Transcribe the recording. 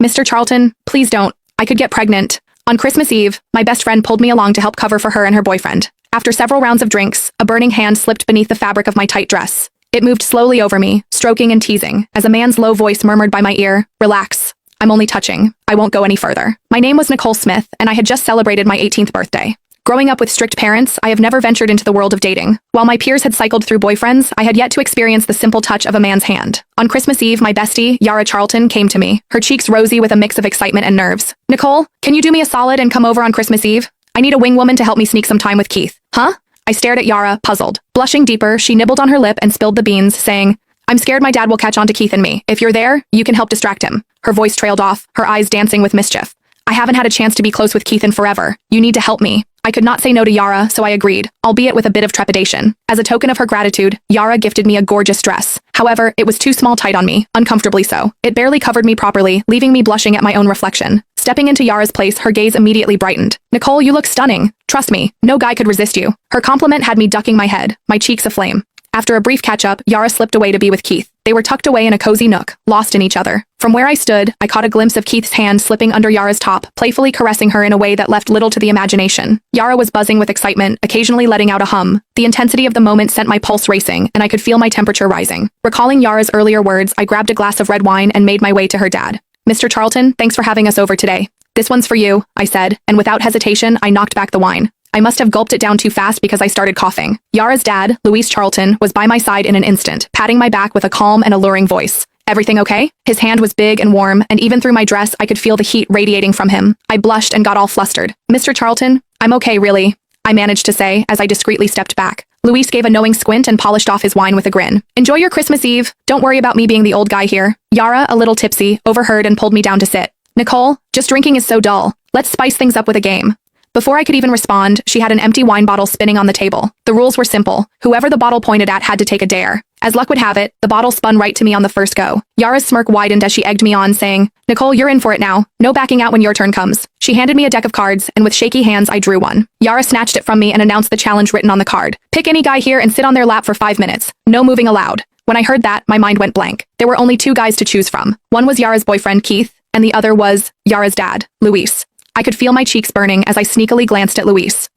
Mr. Charlton, please don't. I could get pregnant. On Christmas Eve, my best friend pulled me along to help cover for her and her boyfriend. After several rounds of drinks, a burning hand slipped beneath the fabric of my tight dress. It moved slowly over me, stroking and teasing, as a man's low voice murmured by my ear, "Relax. I'm only touching. I won't go any further." My name was Nicole Smith, and I had just celebrated my 18th birthday. Growing up with strict parents, I have never ventured into the world of dating. While my peers had cycled through boyfriends, I had yet to experience the simple touch of a man's hand. On Christmas Eve, my bestie, Yara Charlton, came to me, her cheeks rosy with a mix of excitement and nerves. "Nicole, can you do me a solid and come over on Christmas Eve? I need a wing woman to help me sneak some time with Keith." "Huh?" I stared at Yara, puzzled. Blushing deeper, she nibbled on her lip and spilled the beans, saying, "I'm scared my dad will catch on to Keith and me. If you're there, you can help distract him." Her voice trailed off, her eyes dancing with mischief. "I haven't had a chance to be close with Keith in forever. You need to help me." I could not say no to Yara, so I agreed, albeit with a bit of trepidation. As a token of her gratitude, Yara gifted me a gorgeous dress. However, it was too small tight on me, uncomfortably so. It barely covered me properly, leaving me blushing at my own reflection. Stepping into Yara's place, her gaze immediately brightened. "Nicole, you look stunning. Trust me, no guy could resist you." Her compliment had me ducking my head, my cheeks aflame. After a brief catch-up, Yara slipped away to be with Keith. They were tucked away in a cozy nook, lost in each other. From where I stood, I caught a glimpse of Keith's hand slipping under Yara's top, playfully caressing her in a way that left little to the imagination. Yara was buzzing with excitement, occasionally letting out a hum. The intensity of the moment sent my pulse racing, and I could feel my temperature rising. Recalling Yara's earlier words, I grabbed a glass of red wine and made my way to her dad. "Mr. Charlton, thanks for having us over today." "This one's for you," I said, and without hesitation, I knocked back the wine. I must have gulped it down too fast because I started coughing. Yara's dad, Luis Charlton, was by my side in an instant, patting my back with a calm and alluring voice. "Everything okay?" His hand was big and warm, and even through my dress, I could feel the heat radiating from him. I blushed and got all flustered. "Mr. Charlton, I'm okay, really," I managed to say as I discreetly stepped back. Luis gave a knowing squint and polished off his wine with a grin. "Enjoy your Christmas Eve. Don't worry about me being the old guy here." Yara, a little tipsy, overheard and pulled me down to sit. "Nicole, just drinking is so dull. Let's spice things up with a game." Before I could even respond, she had an empty wine bottle spinning on the table. The rules were simple. Whoever the bottle pointed at had to take a dare. As luck would have it, the bottle spun right to me on the first go. Yara's smirk widened as she egged me on, saying, "Nicole, you're in for it now. No backing out when your turn comes." She handed me a deck of cards, and with shaky hands I drew one. Yara snatched it from me and announced the challenge written on the card. "Pick any guy here and sit on their lap for 5 minutes. No moving allowed." When I heard that, my mind went blank. There were only 2 guys to choose from. One was Yara's boyfriend, Keith, and the other was Yara's dad, Luis. I could feel my cheeks burning as I sneakily glanced at Luis.